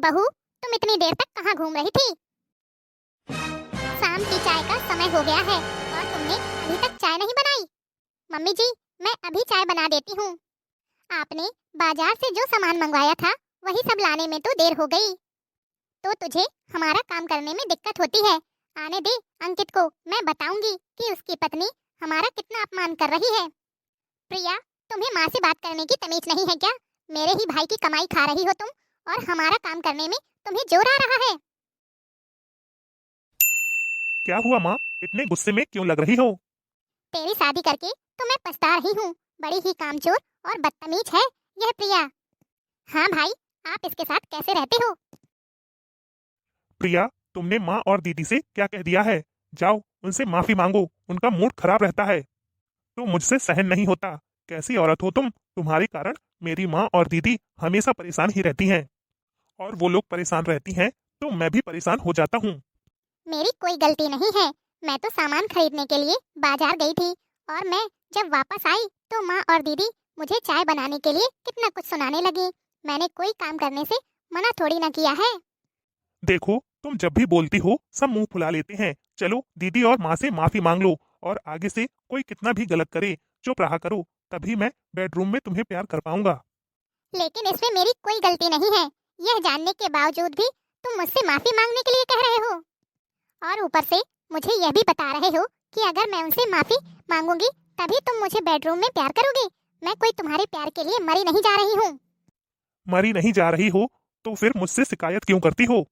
बहू, तुम इतनी देर तक कहाँ घूम रही थी? शाम की चाय का समय हो गया है और तुमने अभी तक चाय नहीं बनाई। मम्मी जी, मैं अभी चाय बना देती हूँ। आपने बाजार से जो सामान मंगवाया था वही सब लाने में तो देर हो गई, तो तुझे हमारा काम करने में दिक्कत होती है। आने दे अंकित को, मैं बताऊंगी कि उसकी पत्नी हमारा कितना अपमान कर रही है। प्रिया, तुम्हें माँ से बात करने की तमीज नहीं है क्या? मेरे ही भाई की कमाई खा रही हो तुम और हमारा काम करने में तुम्हें जोर आ रहा है। क्या हुआ माँ, इतने गुस्से में क्यों लग रही हो? तेरी शादी करके तो मैं पछता रही हूँ। बड़ी ही कामचोर और बदतमीज है यह प्रिया। हाँ भाई, आप इसके साथ कैसे रहते हो? प्रिया, तुमने माँ और दीदी से क्या कह दिया है? जाओ उनसे माफी मांगो, उनका मूड खराब रहता है। तो मुझसे सहन नहीं होता। कैसी औरत हो तुम? तुम्हारे कारण मेरी माँ और दीदी हमेशा परेशान ही रहती हैं, और वो लोग परेशान रहती हैं तो मैं भी परेशान हो जाता हूँ। मेरी कोई गलती नहीं है। मैं तो सामान खरीदने के लिए बाजार गई थी और मैं जब वापस आई तो माँ और दीदी मुझे चाय बनाने के लिए कितना कुछ सुनाने लगी। मैंने कोई काम करने से मना थोड़ी ना किया है। देखो, तुम जब भी बोलती हो सब मुंह फुला लेते हैं। चलो दीदी और माँ से माफी मांग लो, और आगे से कोई कितना भी गलत करे चुप रहा करो, तभी मैं बेडरूम में तुम्हें प्यार कर पाऊंगा। लेकिन इसमें मेरी कोई गलती नहीं है। यह जानने के बावजूद भी तुम मुझसे माफी मांगने के लिए कह रहे हो, और ऊपर से मुझे यह भी बता रहे हो कि अगर मैं उनसे माफी मांगूंगी तभी तुम मुझे बेडरूम में प्यार करोगे। मैं कोई तुम्हारे प्यार के लिए मरी नहीं जा रही हूँ। मरी नहीं जा रही हो तो फिर मुझसे शिकायत क्यों करती हो?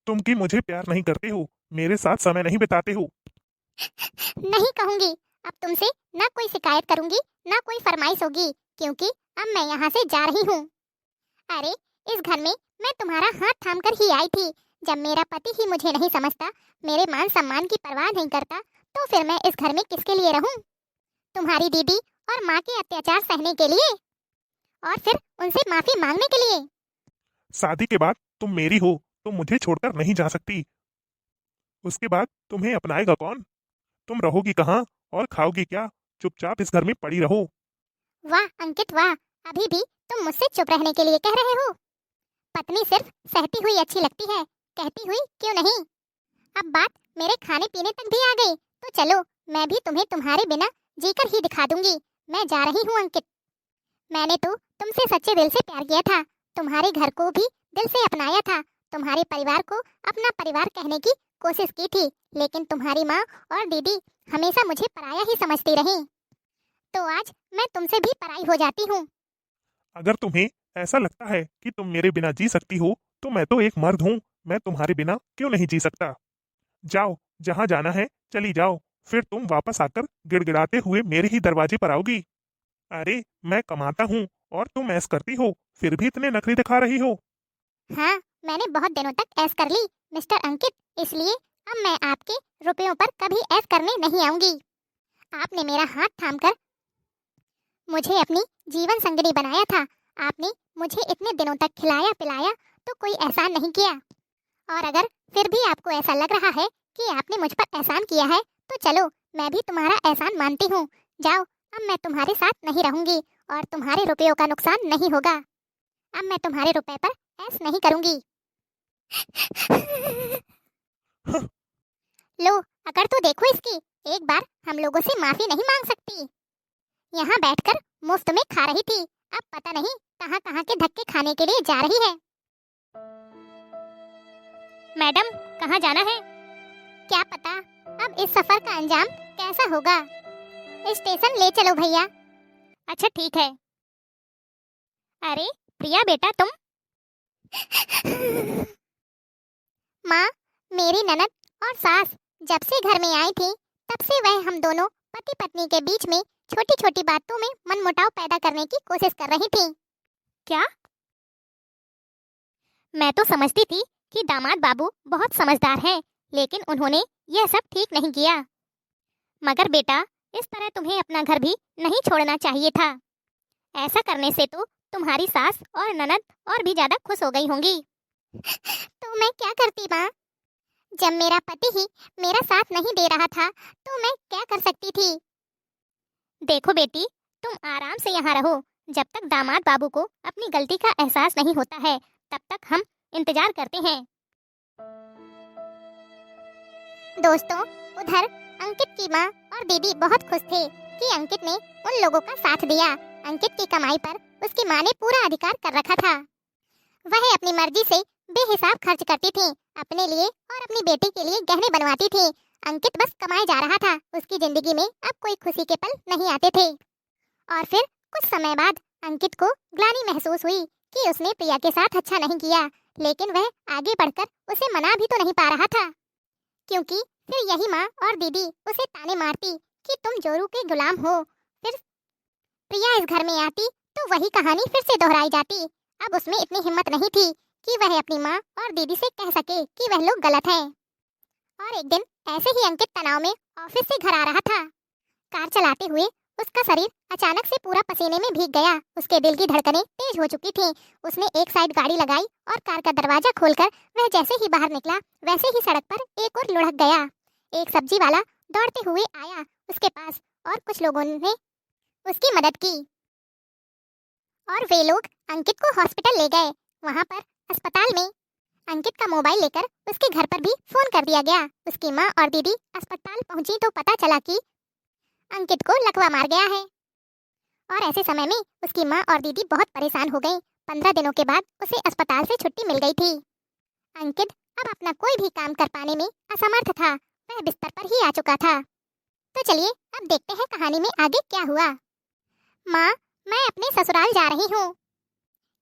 तुम कि मुझे प्यार नहीं करते हो, मेरे साथ समय नहीं बिताते हो। नहीं कहूंगी। अब तुमसे ना कोई शिकायत करूंगी ना कोई फरमाइश होगी, क्योंकि अब मैं यहाँ से जा रही हूँ। अरे, इस घर में मैं तुम्हारा हाथ थाम कर ही आई थी। जब मेरा पति ही मुझे नहीं समझता, मेरे मान सम्मान की परवाह नहीं करता, तो फिर मैं इस घर में किसके लिए रहूं? तुम्हारी दीदी और माँ के अत्याचार सहने के लिए, और फिर उनसे माफी मांगने के लिए। शादी के बाद तुम मेरी हो तो मुझे छोड़कर नहीं जा सकती। उसके बाद तुम्हें अपनाएगा कौन? तुम रहोगी कहाँ और खाओगी क्या? चुपचाप इस घर में पड़ी रहो। वाह अंकित वाह, अभी भी तुम मुझसे चुप रहने के लिए कह रहे हो। पत्नी सिर्फ सहती हुई अच्छी लगती है, कहती हुई क्यों नहीं? अब बात मेरे खाने पीने तक भी आ गई, तो चलो मैं भी तुम्हें तुम्हारे बिना जीकर ही दिखा दूंगी। मैं जा रही हूँ अंकित। मैंने तो तुमसे सच्चे दिल से प्यार किया था, तुम्हारे घर को भी दिल से अपनाया था, तुम्हारे परिवार को अपना परिवार कहने की कोशिश की थी, लेकिन तुम्हारी माँ और दीदी हमेशा मुझे पराया ही समझती रही। तो आज मैं तुमसे भी पराई हो जाती हूँ। अगर तुम्हें ऐसा लगता है कि तुम मेरे बिना जी सकती हो तो मैं तो एक मर्द हूँ, मैं तुम्हारे बिना क्यों नहीं जी सकता। जाओ, जहाँ जाना है चली जाओ, फिर तुम वापस आकर गिड़गिड़ाते हुए मेरे ही दरवाजे पर आओगी। अरे, मैं कमाता हूँ और तुम ऐस करती हो, फिर भी इतने नखरे दिखा रही हो। हाँ, मैंने बहुत दिनों तक ऐश कर ली मिस्टर अंकित, इसलिए अब मैं आपके रुपयों पर कभी ऐश करने नहीं आऊंगी। आपने मेरा हाथ थामकर मुझे अपनी जीवन संगिनी बनाया था। आपने मुझे इतने दिनों तक खिलाया पिलाया, तो कोई एहसान नहीं किया। और अगर फिर भी आपको ऐसा लग रहा है कि आपने मुझ पर एहसान किया है, तो चलो मैं भी तुम्हारा एहसान मानती हूँ। जाओ, अब मैं तुम्हारे साथ नहीं रहूंगी और तुम्हारे रुपयों का नुकसान नहीं होगा। अब मैं तुम्हारे रुपए पर ऐश नहीं करूंगी। लो, अगर तो देखो इसकी, एक बार हम लोगों से माफी नहीं मांग सकती। यहाँ बैठकर मुफ्त में खा रही थी, अब पता नहीं कहाँ कहाँ के धक्के खाने के लिए जा रही है। मैडम, कहाँ जाना है? क्या पता अब इस सफर का अंजाम कैसा होगा। स्टेशन ले चलो भैया। अच्छा ठीक है। अरे प्रिया बेटा, तुम? माँ, मेरी ननद और सास जब से घर में आई थी, तब से वह हम दोनों पति पत्नी के बीच में छोटी छोटी बातों में मनमुटाव पैदा करने की कोशिश कर रही थी। क्या? मैं तो समझती थी कि दामाद बाबू बहुत समझदार हैं, लेकिन उन्होंने यह सब ठीक नहीं किया। मगर बेटा, इस तरह तुम्हें अपना घर भी नहीं छोड़ना चाहिए था। ऐसा करने से तो तुम्हारी सास और ननद और भी ज्यादा खुश हो गई होंगी। तो मैं क्या करती माँ? जब मेरा पति ही मेरा साथ नहीं दे रहा था, तो मैं क्या कर सकती थी? देखो बेटी, तुम आराम से यहाँ रहो। जब तक दामाद बाबू को अपनी गलती का एहसास नहीं होता है, तब तक हम इंतजार करते हैं। दोस्तों, उधर अंकित की माँ और दीदी बहुत खुश थे कि अंकित ने उन लोगों का साथ दिया। अंकित की कमाई पर उसकी माँ ने पूरा अधिकार कर रखा था। वह अपनी मर्जी से बेहिसाब खर्च करती थी, अपने लिए और अपनी बेटी के लिए गहने बनवाती थी। अंकित बस कमाए जा रहा था, उसकी जिंदगी में अब कोई खुशी के पल नहीं आते थे। और फिर कुछ समय बाद अंकित को ग्लानि महसूस हुई कि उसने प्रिया के साथ अच्छा नहीं किया, लेकिन वह आगे बढ़कर उसे मना भी तो नहीं पा रहा था, क्योंकि फिर यही माँ और दीदी उसे ताने मारती कि तुम जोरू के गुलाम हो। फिर प्रिया इस घर में आती तो वही कहानी फिर से दोहराई जाती। अब उसमें इतनी हिम्मत नहीं थी कि वह अपनी माँ और दीदी से कह सके कि वह लोग गलत हैं। और एक दिन ऐसे ही अंकित तनाव में ऑफिस से घर आ रहा था। कार चलाते हुए उसका शरीर अचानक से पूरा पसीने में भीग गया। उसके दिल की धड़कनें तेज हो चुकी थीं। उसने एक साइड गाड़ी लगाई और कार का दरवाजा खोलकर वह जैसे ही बाहर निकला वैसे ही सड़क पर एक और लुढ़क गया। एक सब्जी वाला दौड़ते हुए आया उसके पास और कुछ लोगों ने उसकी मदद की और वे लोग अंकित को हॉस्पिटल ले गए। वहां पर अस्पताल में अंकित का मोबाइल लेकर उसके घर पर भी फोन कर दिया गया। उसकी माँ और दीदी अस्पताल पहुंची तो पता चला कि अंकित को लकवा मार गया है। और ऐसे समय में उसकी माँ और दीदी बहुत परेशान हो गईं। 15 दिनों के बाद उसे अस्पताल से छुट्टी मिल गई थी। अंकित अब अपना कोई भी काम कर पाने में असमर्थ था, वह बिस्तर पर ही आ चुका था। तो चलिए अब देखते हैं कहानी में आगे क्या हुआ। माँ, मैं अपने ससुराल जा रही हूँ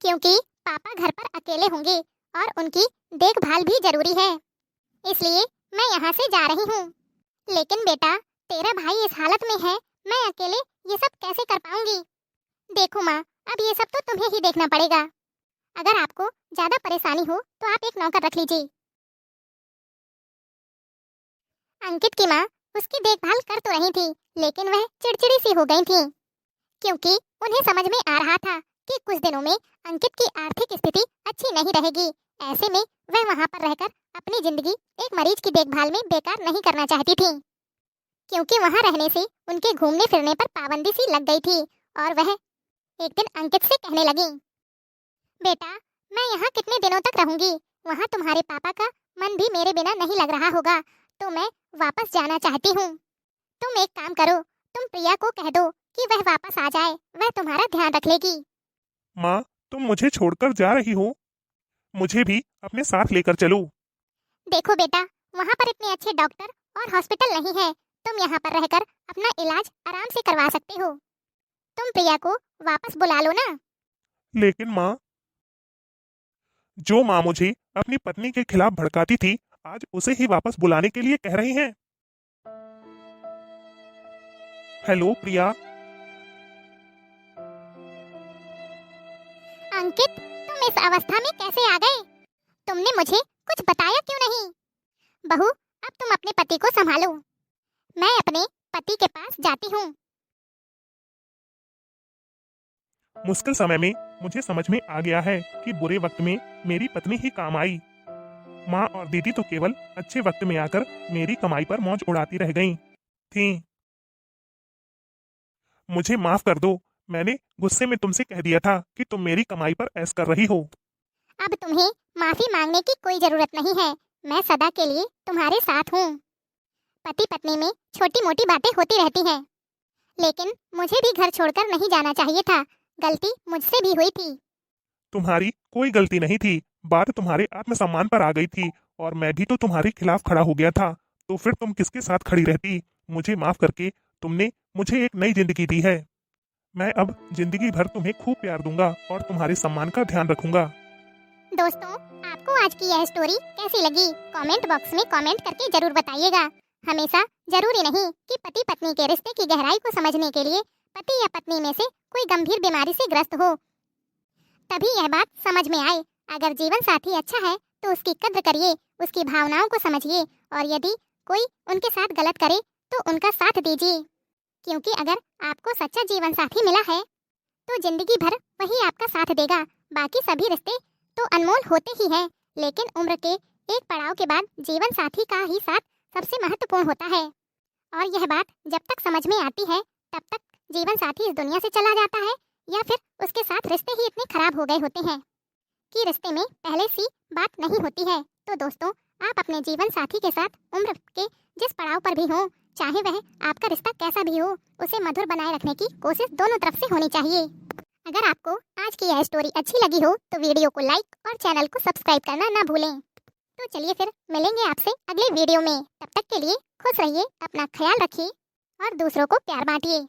क्योंकि पापा घर पर अकेले होंगे और उनकी देखभाल भी जरूरी है, इसलिए मैं यहाँ से जा रही हूँ। लेकिन बेटा, तेरा भाई इस हालत में है, मैं अकेले ये सब कैसे कर पाऊंगी? देखो माँ, अब ये सब तो तुम्हें ही देखना पड़ेगा। अगर आपको ज्यादा परेशानी हो तो आप एक नौकर रख लीजिए। अंकित की माँ उसकी देखभाल कर तो रही थी, लेकिन वह चिड़चिड़ी सी हो गई थी, क्योंकि उन्हें समझ में आ रहा था कि कुछ दिनों में अंकित की आर्थिक स्थिति अच्छी नहीं रहेगी। ऐसे में वह वहां पर रहकर अपनी जिंदगी एक मरीज की देखभाल में बेकार नहीं करना चाहती थी, क्योंकि वहां रहने से उनके घूमने फिरने पर पाबंदी सी लग गई थी। और वह एक दिन अंकित से कहने लगी, बेटा, मैं यहाँ कितने दिनों तक रहूंगी? वहाँ तुम्हारे पापा का मन भी मेरे बिना नहीं लग रहा होगा, तो मैं वापस जाना चाहती हूँ। तुम एक काम करो, तुम प्रिया को कह दो कि वह वापस आ जाए, वह तुम्हारा ध्यान रख लेगी। माँ, तुम मुझे छोड़कर जा रही हो? मुझे भी अपने साथ लेकर चलो। देखो बेटा, वहाँ पर इतने अच्छे डॉक्टर और हॉस्पिटल नहीं है, तुम यहाँ पर रहकर अपना इलाज आराम से करवा सकते हो। तुम प्रिया को वापस बुला लो ना। लेकिन माँ, जो माँ मुझे अपनी पत्नी के खिलाफ भड़काती थी, आज उसे ही वापस बुलाने के लिए कह रही हैं। हेलो प्रिया। अंकित, तुम इस अवस्था में कैसे आ गए? तुमने मुझे कुछ बताया क्यों नहीं? बहू, अब तुम अपने पति को संभालो, मैं अपने पति के पास जाती हूँ। मुश्किल समय में मुझे समझ में आ गया है कि बुरे वक्त में मेरी पत्नी ही काम आई। माँ और दीदी तो केवल अच्छे वक्त में आकर मेरी कमाई पर मौज उड़ाती रह गईं थीं। मुझे माफ कर दो, मैंने गुस्से में तुमसे कह दिया था कि तुम मेरी कमाई पर ऐश कर रही हो। अब तुम्हें माफी मांगने की कोई जरूरत नहीं है, मैं सदा के लिए तुम्हारे साथ हूँ। पति पत्नी में छोटी मोटी बातें होती रहती हैं, लेकिन मुझे भी घर छोड़कर नहीं जाना चाहिए था, गलती मुझसे भी हुई थी। तुम्हारी कोई गलती नहीं थी, बात तुम्हारे आत्मसम्मान पर आ गई थी और मैं भी तो तुम्हारे खिलाफ खड़ा हो गया था, तो फिर तुम किसके साथ खड़ी रहती? मुझे माफ करके तुमने मुझे एक नई जिंदगी दी है। मैं अब जिंदगी भर तुम्हें खूब प्यार दूंगा और तुम्हारे सम्मान का ध्यान रखूंगा। दोस्तों, आपको आज की यह स्टोरी कैसी लगी? कमेंट बॉक्स में कमेंट करके जरूर बताइएगा। हमेशा जरूरी नहीं कि पति पत्नी के रिश्ते की गहराई को समझने के लिए पति या पत्नी में से कोई गंभीर बीमारी से ग्रस्त हो तभी यह बात समझ में आए। अगर जीवन साथी अच्छा है तो उसकी कद्र करिए, उसकी भावनाओं को समझिए और यदि कोई उनके साथ गलत करे तो उनका साथ दीजिए, क्योंकि अगर आपको सच्चा जीवन साथी मिला है तो जिंदगी भर वही आपका साथ देगा। बाकी सभी रिश्ते तो अनमोल होते ही हैं, लेकिन उम्र के एक पड़ाव के बाद जीवन साथी का ही साथ सबसे महत्वपूर्ण होता है। और यह बात जब तक समझ में आती है तब तक जीवन साथी इस दुनिया से चला जाता है या फिर उसके साथ रिश्ते ही इतने खराब हो गए होते हैं कि रिश्ते में पहले सी बात नहीं होती है। तो दोस्तों, आप अपने जीवन साथी के साथ उम्र के जिस पड़ाव पर भी हो, चाहे वह आपका रिश्ता कैसा भी हो, उसे मधुर बनाए रखने की कोशिश दोनों तरफ से होनी चाहिए। अगर आपको आज की यह स्टोरी अच्छी लगी हो तो वीडियो को लाइक और चैनल को सब्सक्राइब करना ना भूलें। तो चलिए फिर मिलेंगे आपसे अगले वीडियो में। तब तक के लिए खुश रहिए, अपना ख्याल रखिए और दूसरों को प्यार बांटिए।